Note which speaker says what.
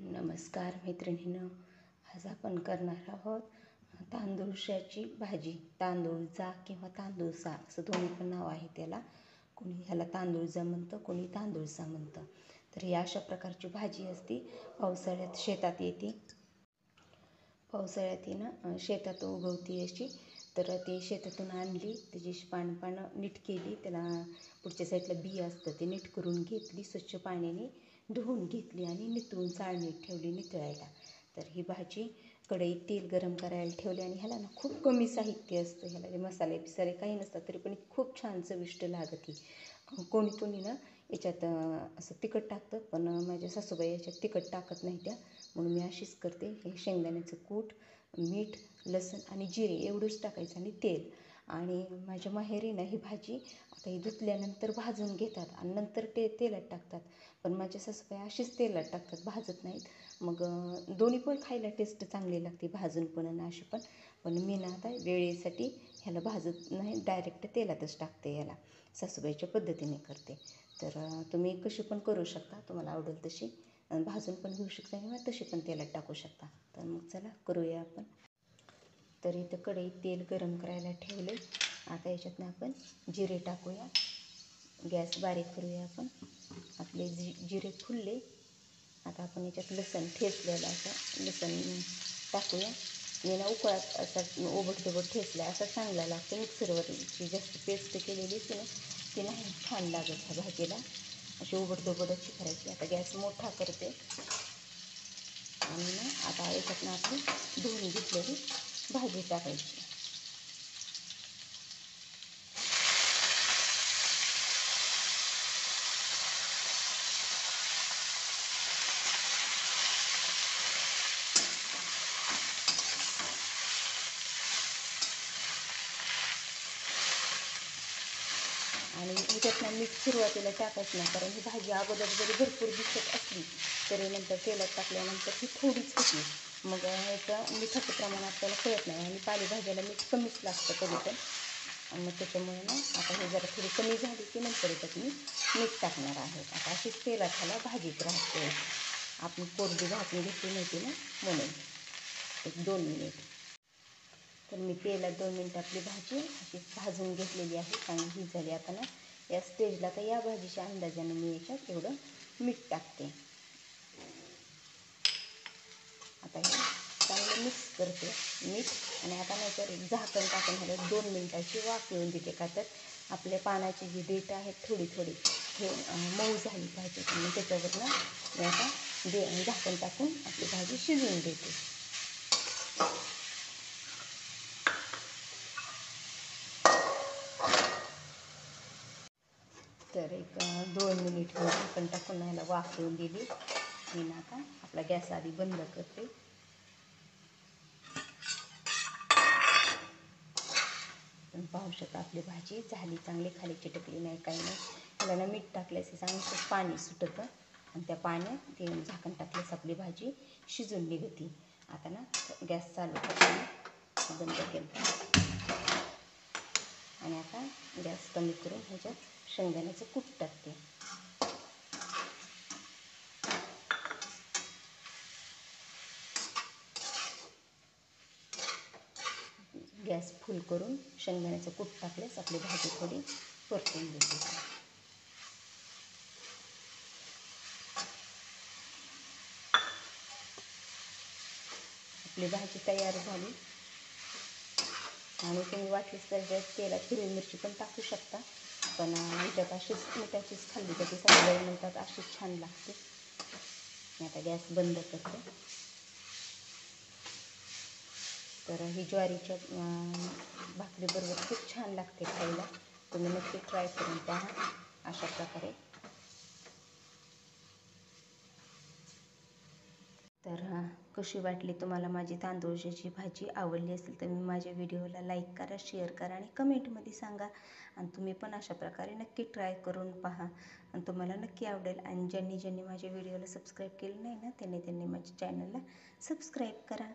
Speaker 1: नमस्कार मैत्रिणींनो, आज आपण करणार आहोत तांदूळशाची भाजी. तांदूळजा किंवा तांदूळसा असं दोन्ही पण नाव आहे त्याला. कोणी ह्याला तांदूळजा म्हणतं, कोणी तांदूळसा म्हणतं. तर ही अशा प्रकारची भाजी असते. पावसाळ्यात शेतात येते. पावसाळ्यात ही ना शेतात उगवती अशी. तर ती शेतातून आणली, त्याची पानं नीट केली, त्याला पुढच्या साईडला बी असतं ते नीट करून घेतली, स्वच्छ पाण्याने धुवून घेतली आणि नितळून चाळणीत ठेवली नितळायला. तर ही भाजी कढईत तेल गरम करायला ठेवले आणि ह्याला ना खूप कमी साहित्य असतं. ह्याला जे मसाले बिसाले काही नसतात, तरी पण खूप छान चविष्ट लागते. कोणी कोणी ना याच्यात असं तिखट टाकतं, पण माझ्या सासूबाई याच्यात तिखट टाकत नाही त्या, म्हणून मी अशीच करते. हे शेंगदाण्याचं कूट, मीठ, लसूण आणि जिरे एवढंच टाकायचं आणि तेल. आणि माझ्या माहेरी ना ही भाजी आता ही धुतल्यानंतर भाजून घेतात आणि नंतर तेलात टाकतात. पण माझ्या सासूबाई अशीच तेलात टाकतात, भाजत नाहीत. मग दोन्ही पण खायला टेस्ट चांगली लागते, भाजून पण आणि अशी पण. पण मी ना आता वेळेसाठी ह्याला भाजत नाही, डायरेक्ट तेलातच टाकते. याला सासूबाईच्या पद्धतीने करते. तर तुम्ही कशी पण करू शकता, तुम्हाला आवडेल तशी. भाजून पण घेऊ शकता किंवा तशी पण तेलात टाकू शकता. तर मग चला करूया आपण. तर इथं कढईत तेल गरम करायला ठेवले. आता याच्यातनं आपण जिरे टाकूया. गॅस बारीक करूया आपण. आपले जिरे फुलले. आता आपण याच्यात लसूण ठेचलेलं असं लसूण टाकूया. मी ना उकळात असा ओबडधोबड ठेचला असा चांगला लागतो. मिक्सरवरची जास्त पेस्ट केलेली ती ना ती नाही छान लागत ह्या भाजीला. अशी ओबडधोबडची करायची. आता गॅस मोठा करते आणि ना आता याच्यातनं आपण धुवून घेतलेली भाजी टाकायची. आणि याच्यातनं मीठ सुरुवातीला टाकायचं नाही, कारण ही भाजी अगोदर जरी भरपूर दिसत असली तरी नंतर तेलात टाकल्यानंतर ही थोडीच होती. मग याचं मिठाचं प्रमाण आपल्याला कळत नाही आणि पालेभाज्याला मीठ कमीच लागतं कधी पण. मग त्याच्यामुळे ना आता हे जरा थोडी कमी झाली की नंतर याच्यात मी मीठ टाकणार आहे. आता अशीच तेलात ह्याला भाजीत राहते. आपण कोरडी भाजून घेतली नव्हती ना, म्हणून 1-2 मिनिट. तर मी तेलात 2 मिनिट आपली भाजी अशी भाजून घेतलेली आहे, चांगली ही झाली. आता ना या स्टेजला तर या भाजीच्या अंदाजानं मी याच्यात एवढं मीठ टाकते. आता हे चांगलं मिक्स करते मीठ. आणि आता नंतर एक झाकण टाकून ह्याला 2 मिनिटाची वाफ येऊन देते. का तर आपल्या पानाची जी देठ आहेत थोडी हे मऊ झाली पाहिजे. आणि त्याच्यावरनं मी आता झाकण टाकून आपली भाजी शिजवून देते. तर एक 2 मिनिट झाकण टाकून ह्याला वाफ येऊन दिली. मी ना आता आपला गॅस आधी बंद करते. पण पाहू शकता आपली भाजी झाली चांगली, खाली चिटकली नाही, काही नाही. त्याला ना मीठ टाकल्यास चांगलं पाणी सुटतं आणि त्या पाण्यात ते झाकण टाकल्यास आपली भाजी शिजून निघते. आता ना गॅस चालू करते, बंद केलं आणि आता गॅस कमी करून ह्याच्यात शेंगदाण्याचं कूट टाकते. गॅस फुल करून शेंगदाण्याचं कूट टाकल्यास आपली भाजी थोडी परतून देते. आपली भाजी तयार झाली. आणि तुम्ही वाटलीस तर त्यात तेलात हिरवी मिरची पण टाकू शकता. पण आमच्यात अशीच मिठाचीच खाल्ली जाते, सगळे म्हणतात अशीच छान लागते. मी आता गॅस बंद करते. तर ही ज्वारीच्या भाकरीबरोबर खूप छान लागते खायला. तुम्ही नक्की ट्राय करून पहा अशा प्रकारे. तर कशी वाटली तुम्हाला माझी तांदूळशाची भाजी? आवडली असेल तर माझ्या व्हिडिओला लाईक करा, शेअर करा आणि कमेंटमध्ये सांगा. आणि तुम्ही पण अशा प्रकारे नक्की ट्राय करून पहा आणि तुम्हाला नक्की आवडेल. आणि ज्यांनी माझ्या व्हिडिओला सबस्क्राईब केलं नाही ना, त्यांनी माझ्या चॅनलला सबस्क्राईब करा.